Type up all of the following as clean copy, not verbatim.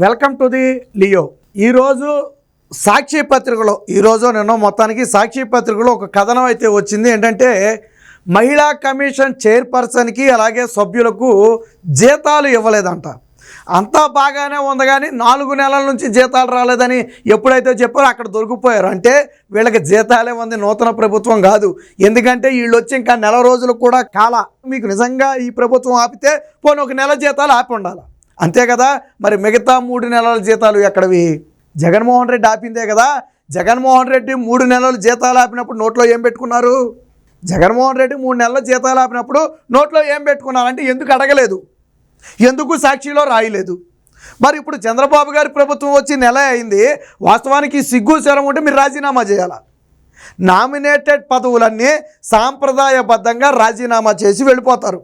Welcome to the Leo. ఈరోజు సాక్షి పత్రికలో నిన్న మొత్తానికి సాక్షి పత్రికలో ఒక కథనం అయితే వచ్చింది. ఏంటంటే మహిళా కమిషన్ చైర్పర్సన్కి అలాగే సభ్యులకు జీతాలు ఇవ్వలేదంట. అంతా బాగానే ఉంది, కానీ 4 నెలల నుంచి జీతాలు రాలేదని ఎప్పుడైతే చెప్పారో అక్కడ దొరికిపోయారు. అంటే వీళ్ళకి జీతాలే ఉంది, నూతన ప్రభుత్వం కాదు. ఎందుకంటే వీళ్ళు వచ్చి ఇంకా నెల రోజులు కూడా కాల. మీకు నిజంగా ఈ ప్రభుత్వం ఆపితే పోనీ 1 నెల జీతాలు ఆపి ఉండాలి, అంతే కదా. మరి మిగతా 3 నెలల జీతాలు ఎక్కడవి? జగన్మోహన్ రెడ్డి ఆపిందే కదా. జగన్మోహన్ రెడ్డి 3 నెలలు జీతాలు ఆపినప్పుడు నోట్లో ఏం పెట్టుకున్నారు? జగన్మోహన్ రెడ్డి 3 నెలల జీతాలు ఆపినప్పుడు నోట్లో ఏం పెట్టుకున్నారంటే ఎందుకు అడగలేదు, ఎందుకు సాక్షిలో రాయలేదు? మరి ఇప్పుడు చంద్రబాబు గారి ప్రభుత్వం వచ్చి నెల అయింది. వాస్తవానికి సిగ్గు శరం ఉంటే మీరు రాజీనామా చేయాలా. నామినేటెడ్ పదవులన్నీ సాంప్రదాయబద్ధంగా రాజీనామా చేసి వెళ్ళిపోతారు.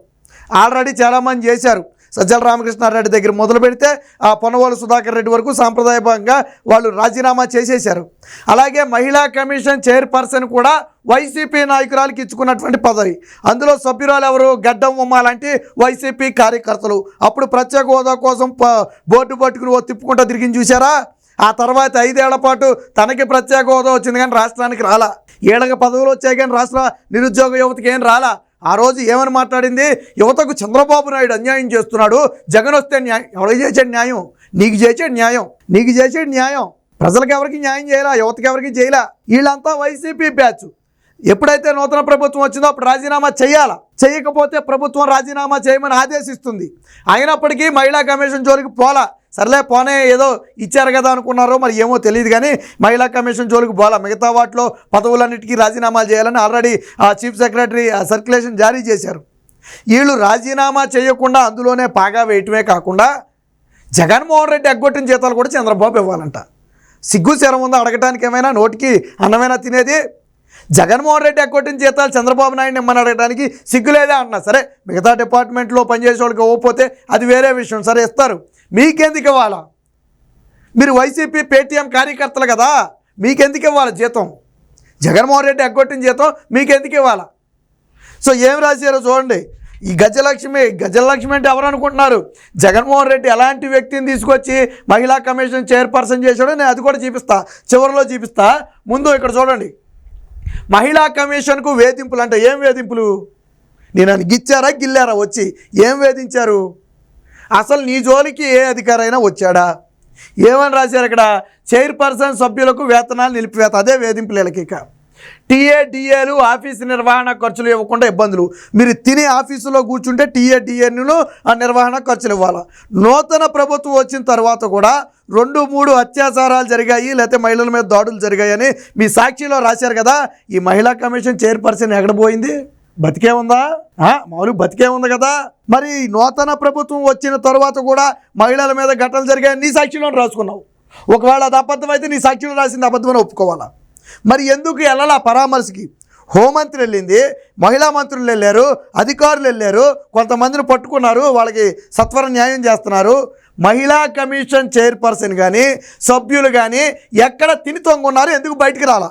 ఆల్రెడీ చాలామంది చేశారు. సజ్జల రామకృష్ణారెడ్డి దగ్గర మొదలు పెడితే ఆ పొన్నవోలు సుధాకర్ రెడ్డి వరకు సాంప్రదాయబద్ధంగా వాళ్ళు రాజీనామా చేసేశారు. అలాగే మహిళా కమిషన్ చైర్పర్సన్ కూడా వైసీపీ నాయకురాలకు ఇచ్చుకున్నటువంటి పదవి. అందులో సభ్యురాలు ఎవరు? గడ్డం ఉమ్మ లాంటి వైసీపీ కార్యకర్తలు. అప్పుడు ప్రత్యేక హోదా కోసం బోర్డు పట్టుకుని తిప్పుకుంటూ తిరిగి చూసారా? ఆ తర్వాత 5 ఏళ్ల పాటు తనకి ప్రత్యేక హోదా వచ్చింది, కానీ రాష్ట్రానికి రాలా. ఏళ్ళకి పదవులు వచ్చాయి, కానీ రాష్ట్ర నిరుద్యోగ యువతకి ఏం రాలా. ఆ రోజు ఏమని మాట్లాడింది? యువతకు చంద్రబాబు నాయుడు అన్యాయం చేస్తున్నాడు, జగన్ వస్తే న్యాయం. ఎవరికి చేసాడు న్యాయం? నీకు చేసాడు న్యాయం, నీకు చేసాడు న్యాయం. ప్రజలకు ఎవరికి న్యాయం చేయాలా, యువతకి ఎవరికి చేయాలా. వీళ్ళంతా వైసీపీ బ్యాచ్. ఎప్పుడైతే నూతన ప్రభుత్వం వచ్చిందో అప్పుడు రాజీనామా చేయాలా. చేయకపోతే ప్రభుత్వం రాజీనామా చేయమని ఆదేశిస్తుంది. అయినప్పటికీ మహిళా కమిషన్ జోలికి పోలా. సర్లే పోనే, ఏదో ఇచ్చారు కదా అనుకున్నారో మరి ఏమో తెలియదు, కానీ మహిళా కమిషన్ జోలికి పోలా. మిగతా వాటిలో పదవులన్నిటికీ రాజీనామాలు చేయాలని ఆల్రెడీ చీఫ్ సెక్రటరీ సర్క్యులేషన్ జారీ చేశారు. వీళ్ళు రాజీనామా చేయకుండా అందులోనే పాగా వేయటమే కాకుండా జగన్మోహన్ రెడ్డి ఎగ్గొట్టిన జీతాలు కూడా చంద్రబాబు ఇవ్వాలంట. సిగ్గు శరం ఉందా అడగటానికి? ఏమైనా నోటికి అన్నమైనా తినేది? జగన్మోహన్ రెడ్డి ఎగ్గొట్టిన జీతాలు చంద్రబాబు నాయుడు ఇమ్మని అడగడానికి సిగ్గులేదా అంటున్నా. సరే, మిగతా డిపార్ట్మెంట్లో పనిచేసే వాళ్ళకి ఇవ్వకపోతే అది వేరే విషయం, సరే ఇస్తారు. మీకెందుకు ఇవ్వాలా? మీరు వైసీపీ పేటీఎం కార్యకర్తలు కదా, మీకెందుకు ఇవ్వాలి జీతం? జగన్మోహన్ రెడ్డి ఎగ్గొట్టిన జీతం మీకెందుకు ఇవ్వాలా? సో ఏం రాశారో చూడండి. ఈ గజలక్ష్మి అంటే ఎవరు అనుకుంటున్నారు? జగన్మోహన్ రెడ్డి ఎలాంటి వ్యక్తిని తీసుకొచ్చి మహిళా కమిషన్ చైర్పర్సన్ చేశాడో నేను అది కూడా చూపిస్తా, చివరిలో చూపిస్తా. ముందు ఇక్కడ చూడండి. మహిళా కమిషన్కు వేధింపులు అంటే ఏం వేధింపులు? నేను గిచ్చారా గిల్లారా వచ్చి? ఏం వేధించారు? అసలు నీ జోలికి ఏ అధికారైనా వచ్చాడా? ఏమని రాశారు ఇక్కడ? చైర్పర్సన్ సభ్యులకు వేతనాలు నిలిపివేత, అదే వేధింపులు వీళ్ళకి. ఇక టీఏ-డిఏలు ఆఫీసు నిర్వహణ ఖర్చులు ఇవ్వకుండా ఇబ్బందులు. మీరు తినే ఆఫీసులో కూర్చుంటే టీఏ-డిఏను ఆ నిర్వహణ ఖర్చులు ఇవ్వాలి. నూతన ప్రభుత్వం వచ్చిన తర్వాత కూడా 2-3 అత్యాచారాలు జరిగాయి, లేకపోతే మహిళల మీద దాడులు జరిగాయని మీ సాక్షిలో రాశారు కదా. ఈ మహిళా కమిషన్ చైర్పర్సన్ ఎక్కడ పోయింది? బతికే ఉందా? మామూలు బతికే ఉంది కదా. మరి నూతన ప్రభుత్వం వచ్చిన తర్వాత కూడా మహిళల మీద ఘటనలు జరిగాయని నీ సాక్షిలో రాసుకున్నావు. ఒకవేళ అది అబద్ధం అయితే నీ సాక్షిలో రాసింది అబద్ధమని ఒప్పుకోవాలా? మరి ఎందుకు వెళ్ళాలా పరామర్శకి? హోంమంత్రి వెళ్ళింది, మహిళా మంత్రులు వెళ్ళారు, అధికారులు వెళ్ళారు, కొంతమందిని పట్టుకున్నారు, వాళ్ళకి సత్వర న్యాయం చేస్తున్నారు. మహిళా కమిషన్ చైర్పర్సన్ కానీ సభ్యులు కానీ ఎక్కడ తిని తొంగున్నారు? ఎందుకు బయటికి రాలా?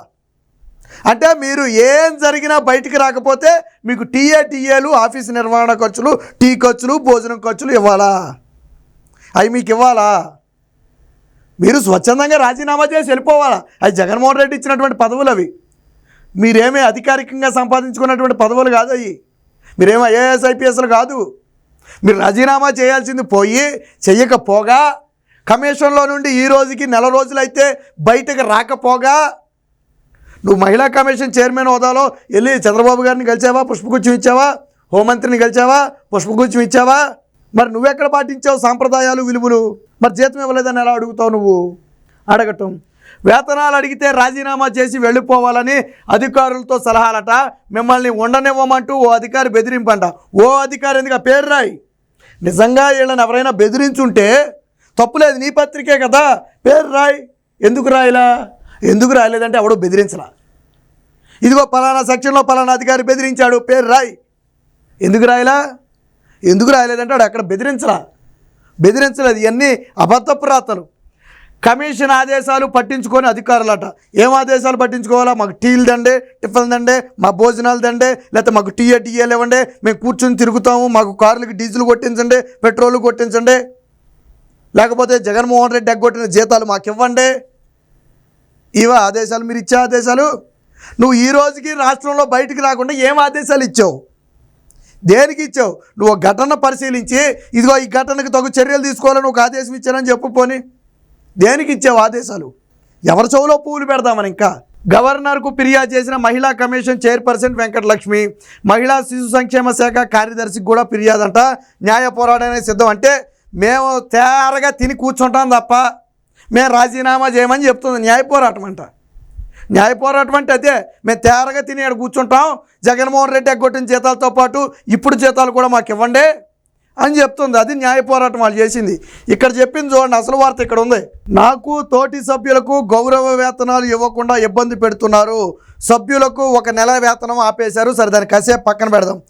అంటే మీరు ఏం జరిగినా బయటికి రాకపోతే మీకు టీఏలు ఆఫీసు నిర్వహణ ఖర్చులు, టీ ఖర్చులు, భోజనం ఖర్చులు ఇవ్వాలా? అవి మీకు ఇవ్వాలా? మీరు స్వచ్ఛందంగా రాజీనామా చేసి వెళ్ళిపోవాలా? అది జగన్మోహన్ రెడ్డి ఇచ్చినటువంటి పదవులు అవి. మీరేమీ అధికారికంగా సంపాదించుకున్నటువంటి పదవులు కాదు అవి. మీరేమో ఐఏఎస్ ఐపీఎస్లు కాదు. మీరు రాజీనామా చేయాల్సింది పోయి చెయ్యకపోగా, కమిషన్లో నుండి ఈ రోజుకి నెల రోజులైతే బయటకు రాకపోగా, నువ్వు మహిళా కమిషన్ చైర్మన్ హోదాలో వెళ్ళి చంద్రబాబు గారిని గెలిచావా? పుష్పగుచ్చం ఇచ్చావా? హోంమంత్రిని గెలిచావా? పుష్పగుచ్చం ఇచ్చావా? మరి నువ్వెక్కడ పాటించావు సాంప్రదాయాలు, విలువలు? మరి జీతం ఇవ్వలేదని ఎలా అడుగుతావు నువ్వు? అడగటం. వేతనాలు అడిగితే రాజీనామా చేసి వెళ్ళిపోవాలని అధికారులతో సలహాలట. మిమ్మల్ని ఉండనివ్వమంటూ ఓ అధికారి బెదిరింపంట. ఓ అధికారి ఎందుకు? ఆ పేరు రాయి. నిజంగా వీళ్ళని ఎవరైనా బెదిరించుంటే తప్పులేదు, నీ పత్రికే కదా, పేరు రాయి. ఎందుకు రాయలా? ఎందుకు రాయలేదంటే ఎవడో బెదిరించలా. ఇదిగో పలానా సెక్షన్లో పలానా అధికారి బెదిరించాడు, పేరు రాయి. ఎందుకు రాయలా? ఎందుకు రాయలేదంటే వాడు అక్కడ బెదిరించలేదు. ఇవన్నీ అబద్ధపు రాతలు. కమిషన్ ఆదేశాలు పట్టించుకొని అధికారులట. ఏం ఆదేశాలు పట్టించుకోవాలా? మాకు టీలు దండే, టిఫిన్ దండే, మా భోజనాలు దండే, లేకపోతే మాకు టీఏలు ఇవ్వండి, మేము కూర్చొని తిరుగుతాము, మాకు కార్లకి డీజిల్ కొట్టించండి, పెట్రోల్ కొట్టించండి. లేకపోతే జగన్మోహన్ రెడ్డి ఎగ్గొట్టిన జీతాలు మాకు ఇవ్వండి, ఇవా ఆదేశాలు? మీరు ఇచ్చే ఆదేశాలు? నువ్వు ఈ రోజుకి రాష్ట్రంలో బయటికి రాకుండా ఏం ఆదేశాలు ఇచ్చావు? దేనికి ఇచ్చావు? నువ్వు ఘటన పరిశీలించి ఇదిగో ఈ ఘటనకు తగు చర్యలు తీసుకోవాలని ఒక ఆదేశం ఇచ్చానని చెప్పు. పోని దేనికి ఇచ్చావు ఆదేశాలు? ఎవరి చెవులో పువ్వులు పెడదామని? ఇంకా గవర్నర్కు ఫిర్యాదు చేసిన మహిళా కమిషన్ చైర్పర్సన్ వెంకటలక్ష్మి, మహిళా శిశు సంక్షేమ శాఖ కార్యదర్శికి కూడా ఫిర్యాదు అంట. న్యాయ పోరాటానికి సిద్ధం అంటే మేము తేరగా తిని కూర్చుంటాం తప్ప మేము రాజీనామా చేయమని చెప్తుంది. న్యాయ పోరాటం అంట. న్యాయ పోరాటం అంటే అదే, మేము తేరగా తిని ఆడ కూర్చుంటాం, జగన్మోహన్ రెడ్డి ఎగ్గొట్టిన జీతాలతో పాటు ఇప్పుడు జీతాలు కూడా మాకు ఇవ్వండి అని చెప్తుంది. అది న్యాయ పోరాటం వాళ్ళు చేసింది. ఇక్కడ చెప్పింది చూడండి, అసలు వార్త ఇక్కడ ఉంది. నాకు తోటి సభ్యులకు గౌరవ వేతనాలు ఇవ్వకుండా ఇబ్బంది పెడుతున్నారు. సభ్యులకు 1 నెల వేతనం ఆపేశారు. సరే, దాన్ని కాసేపు పక్కన పెడదాం.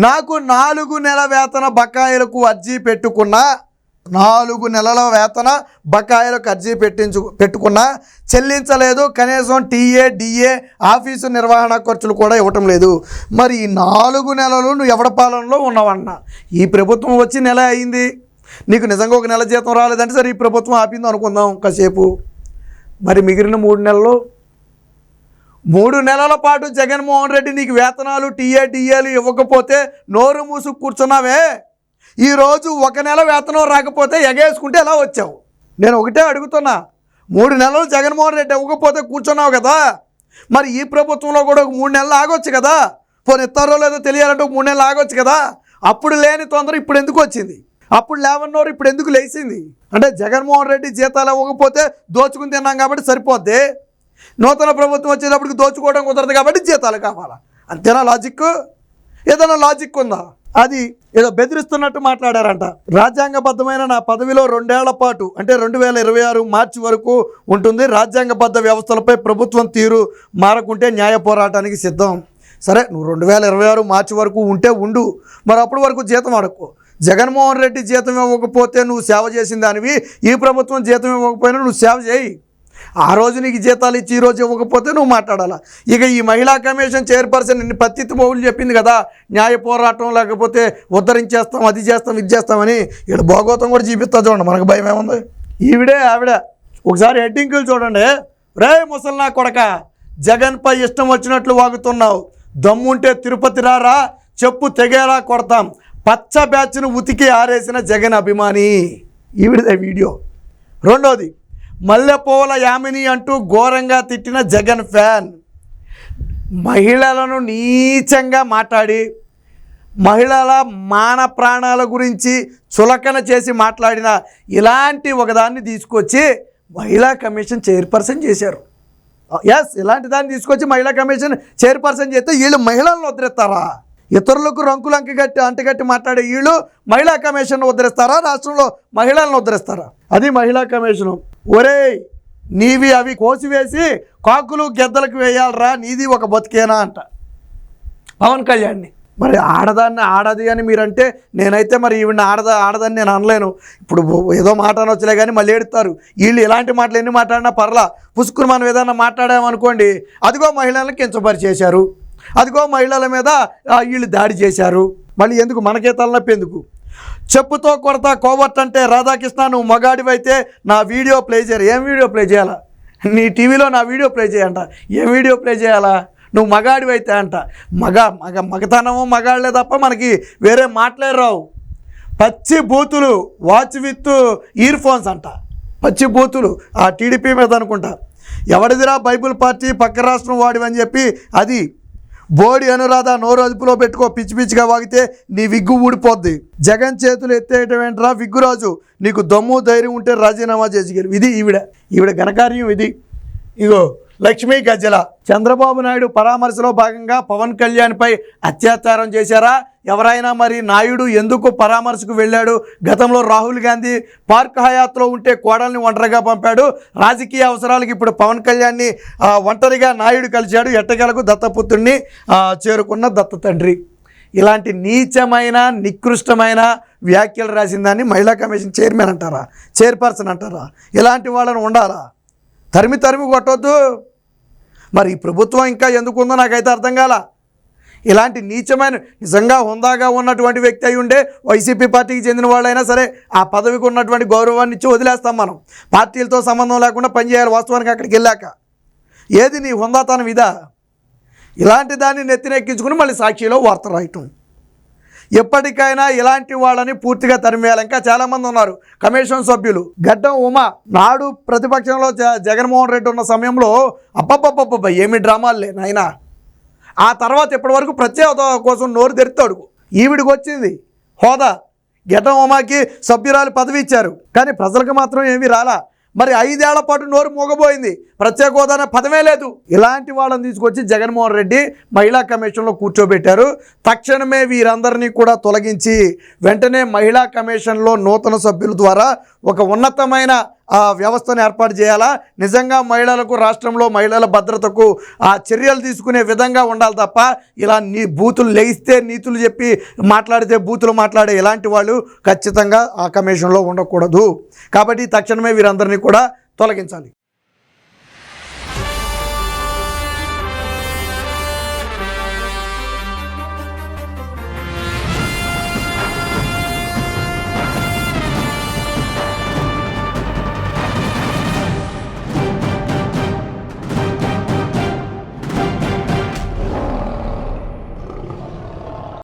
నాకు 4 నెలల వేతన బకాయిలకు అర్జీ పెట్టుకున్నా, 4 నెలల వేతన బకాయిలకు అర్జీ పెట్టుకున్నా చెల్లించలేదు. కనీసం టీఏ డిఏ ఆఫీసు నిర్వహణ ఖర్చులు కూడా ఇవ్వటం లేదు. మరి ఈ 4 నెలలు నువ్వు ఎవడ పాలనలో ఉన్నావన్నా? ఈ ప్రభుత్వం వచ్చి నెల అయింది, నీకు నిజంగా 1 నెల జీతం రాలేదంటే సరే ఈ ప్రభుత్వం ఆపింది అనుకుందాం కాసేపు. మరి మిగిలిన 3 నెలలు, 3 నెలల పాటు జగన్మోహన్ రెడ్డి నీకు వేతనాలు టీఏ డిఏలు ఇవ్వకపోతే నోరు మూసుకు కూర్చున్నావే. ఈరోజు 1 నెల వేతనం రాకపోతే ఎగేసుకుంటే ఎలా వచ్చావు? నేను ఒకటే అడుగుతున్నా, 3 నెలలు జగన్మోహన్ రెడ్డి ఇవ్వకపోతే కూర్చున్నావు కదా, మరి ఈ ప్రభుత్వంలో కూడా 3 నెలలు ఆగొచ్చు కదా. పోనీ ఇస్తారో లేదో తెలియాలంటే 3 నెలలు ఆగొచ్చు కదా. అప్పుడు లేని తొందర ఇప్పుడు ఎందుకు వచ్చింది? అప్పుడు లేవన్నోరు ఇప్పుడు ఎందుకు లేచింది? అంటే జగన్మోహన్ రెడ్డి జీతాలు ఇవ్వకపోతే దోచుకుని తిన్నాం కాబట్టి సరిపోద్ది, నూతన ప్రభుత్వం వచ్చేటప్పటికి దోచుకోవడం కుదరదు కాబట్టి జీతాలు కావాలా? అంతేనా లాజిక్? ఏదైనా లాజిక్ ఉందా? అది ఏదో బెదిరిస్తున్నట్టు మాట్లాడారంట. రాజ్యాంగబద్ధమైన నా పదవిలో 2 ఏళ్ల పాటు అంటే 2026 మార్చి వరకు ఉంటుంది. రాజ్యాంగబద్ధ వ్యవస్థలపై ప్రభుత్వం తీరు మారకుంటే న్యాయ పోరాటానికి సిద్ధం. సరే, నువ్వు 2026 మార్చి వరకు ఉంటే ఉండు, మరి అప్పటి వరకు జీతం అడక్కు. జగన్మోహన్ రెడ్డి జీతం ఇవ్వకపోతే నువ్వు సేవ చేసిన దానివి, ఈ ప్రభుత్వం జీతం ఇవ్వకపోయినా నువ్వు సేవ చేయి. ఆ రోజు నీకు జీతాలు ఇచ్చి ఈ రోజు ఇవ్వకపోతే నువ్వు మాట్లాడాలా? ఇక ఈ మహిళా కమిషన్ చైర్పర్సన్ ఇన్ని పత్తిత్తి బోవులు చెప్పింది కదా, న్యాయ పోరాటం లేకపోతే ఉద్ధరించేస్తాం, అది చేస్తాం, ఇది చేస్తామని. ఇక్కడ భోగోతం కూడా చూపిస్తా చూడండి, మనకు భయం ఏముంది? ఆవిడ ఒకసారి హెడ్డింగ్లు చూడండి. రే ముసల్నా కొడక, జగన్పై ఇష్టం వచ్చినట్లు వాగుతున్నావు, దమ్ముంటే తిరుపతి రారా, చెప్పు తెగేలా కొడతాం, పచ్చ బ్యాచ్ను ఉతికి ఆరేసిన జగన్ అభిమాని. ఈవిడదే వీడియో. రెండోది, మల్లెపూల యామిని అంటూ ఘోరంగా తిట్టిన జగన్ ఫ్యాన్. మహిళలను నీచంగా మాట్లాడి మహిళల మాన ప్రాణాల గురించి చులకన చేసి మాట్లాడిన ఇలాంటి ఒకదాన్ని తీసుకొచ్చి మహిళా కమిషన్ చైర్పర్సన్ చేశారు. ఎస్, ఇలాంటి దాన్ని తీసుకొచ్చి మహిళా కమిషన్ చైర్పర్సన్ చేస్తే వీళ్ళు మహిళలను వదిలేస్తారా? ఇతరులకు రంకులు అంటగట్టి మాట్లాడే వీళ్ళు మహిళా కమిషన్ వదిలేస్తారా? రాష్ట్రంలో మహిళలను వదిలేస్తారా? అది మహిళా కమిషను. ఒరేయ్, నీవి అవి కోసివేసి కాకులు గెద్దలకు వేయాలరా, నీది ఒక బతికేనా అంట పవన్ కళ్యాణ్ని. మరి ఆడదాన్ని ఆడది అని మీరంటే, నేనైతే మరి ఈవిడ ఆడదని నేను అనలేను. ఇప్పుడు ఏదో మాట అనొచ్చులే కానీ మళ్ళీ ఏడుస్తారు వీళ్ళు. ఇలాంటి మాటలు ఎన్ని మాట్లాడినా పర్లా, పుసుకుని మనం ఏదన్నా మాట్లాడామనుకోండి, అదిగో మహిళలను కించపరిచేశారు, అదిగో మహిళల మీద వీళ్ళు దాడి చేశారు. మళ్ళీ ఎందుకు మనకే తలనొప్పి ఎందుకు? చెప్పుతో కొడతా కోవర్ట్ అంటే రాధాకృష్ణ, నువ్వు మగాడివైతే నా వీడియో ప్లే చేయరు. ఏం వీడియో ప్లే చేయాలా? నీ టీవీలో నా వీడియో ప్లే చేయంట. ఏం వీడియో ప్లే చేయాలా? నువ్వు మగాడివైతే అంట. మగతనము మగాళ్ళే తప్ప మనకి వేరే మాటలే రావు. పచ్చి బూతులు, వాచ్ విత్ ఇయర్ ఫోన్స్ అంట, పచ్చి బూతులు ఆ టీడీపీ మీద అనుకుంటా. ఎవడిదిరా బైబుల్ పార్టీ, పక్క రాష్ట్రం వాడివని చెప్పి అది బోడి అనురాధ నోరు అదుపులో పెట్టుకో, పిచ్చి పిచ్చిగా వాగితే నీ విగ్గు ఊడిపోద్ది. జగన్ చేతులు ఎత్తేయటం ఏంట్రా విగ్గురాజు, నీకు దమ్ము ధైర్యం ఉంటే రాజీనామా చేసిగలరు. ఇది ఈవిడ ఘనకార్యం. ఇది ఇగో లక్ష్మీ గజ్జల. చంద్రబాబు నాయుడు పరామర్శలో భాగంగా పవన్ కళ్యాణ్పై అత్యాచారం చేశారా? ఎవరైనా మరి నాయుడు ఎందుకు పరామర్శకు వెళ్ళాడు? గతంలో రాహుల్ గాంధీ పార్క్ హయాత్లో ఉంటే కోడల్ని ఒంటరిగా పంపాడు. రాజకీయ అవసరాలకు ఇప్పుడు పవన్ కళ్యాణ్ని ఒంటరిగా నాయుడు కలిశాడు. ఎట్టకేలకు దత్తపుత్రుడిని చేరుకున్న దత్త తండ్రి. ఇలాంటి నీచమైన నికృష్టమైన వ్యాఖ్యలు రాసిన దాన్ని మహిళా కమిషన్ చైర్మన్ అంటారా, చైర్పర్సన్ అంటారా? ఇలాంటి వాళ్ళని ఉండాలా? తరిమి కొట్టొద్దు. మరి ఈ ప్రభుత్వం ఇంకా ఎందుకు ఉందో నాకైతే అర్థం కాల. ఇలాంటి నీచమైన నిజంగా హుందాగా ఉన్నటువంటి వ్యక్తి అయి ఉండే వైసీపీ పార్టీకి చెందిన వాళ్ళైనా సరే ఆ పదవికి ఉన్నటువంటి గౌరవాన్ని ఇచ్చి వదిలేస్తాం. మనం పార్టీలతో సంబంధం లేకుండా పనిచేయాలి వాస్తవానికి అక్కడికి వెళ్ళాక. ఏది నీ హుందాతనం ఇదా? ఇలాంటి దాన్ని నెత్తినెక్కించుకుని మళ్ళీ సాక్షిలో వార్త రాయటం. ఎప్పటికైనా ఇలాంటి వాళ్ళని పూర్తిగా తరిమేయాలి. ఇంకా చాలామంది ఉన్నారు కమిషన్ సభ్యులు. గడ్డం ఉమ నాడు ప్రతిపక్షంలో జగన్మోహన్ రెడ్డి ఉన్న సమయంలో అబ్బబ్బబ్బబ్బ ఏమి డ్రామాలే నాయనా. ఆ తర్వాత ఇప్పటి వరకు ప్రత్యేక హోదా కోసం నోరు తెరుతాడు. ఈవిడికి వచ్చింది హోదా, గడ్డం ఉమాకి సభ్యురాలు పదవి ఇచ్చారు, కానీ ప్రజలకు మాత్రం ఏమీ రాలా. మరి 5 ఏళ్ల పాటు నోరు మూగబోయింది, ప్రత్యేక హోదా అనే పదమే లేదు. ఇలాంటి వాళ్ళని తీసుకొచ్చి జగన్మోహన్ రెడ్డి మహిళా కమిషన్లో కూర్చోబెట్టారు. తక్షణమే వీరందరినీ కూడా తొలగించి వెంటనే మహిళా కమిషన్లో నూతన సభ్యుల ద్వారా ఒక ఉన్నతమైన వ్యవస్థను ఏర్పాటు చేయాలా. నిజంగా మహిళలకు, రాష్ట్రంలో మహిళల భద్రతకు చర్యలు తీసుకునే విధంగా ఉండాలి తప్ప ఇలా బూతులు లెగిస్తే నీతులు చెప్పి మాట్లాడితే బూతులు మాట్లాడే ఇలాంటి వాళ్ళు ఖచ్చితంగా ఆ కమిషన్లో ఉండకూడదు. కాబట్టి తక్షణమే వీరందరినీ కూడా తొలగించాలి.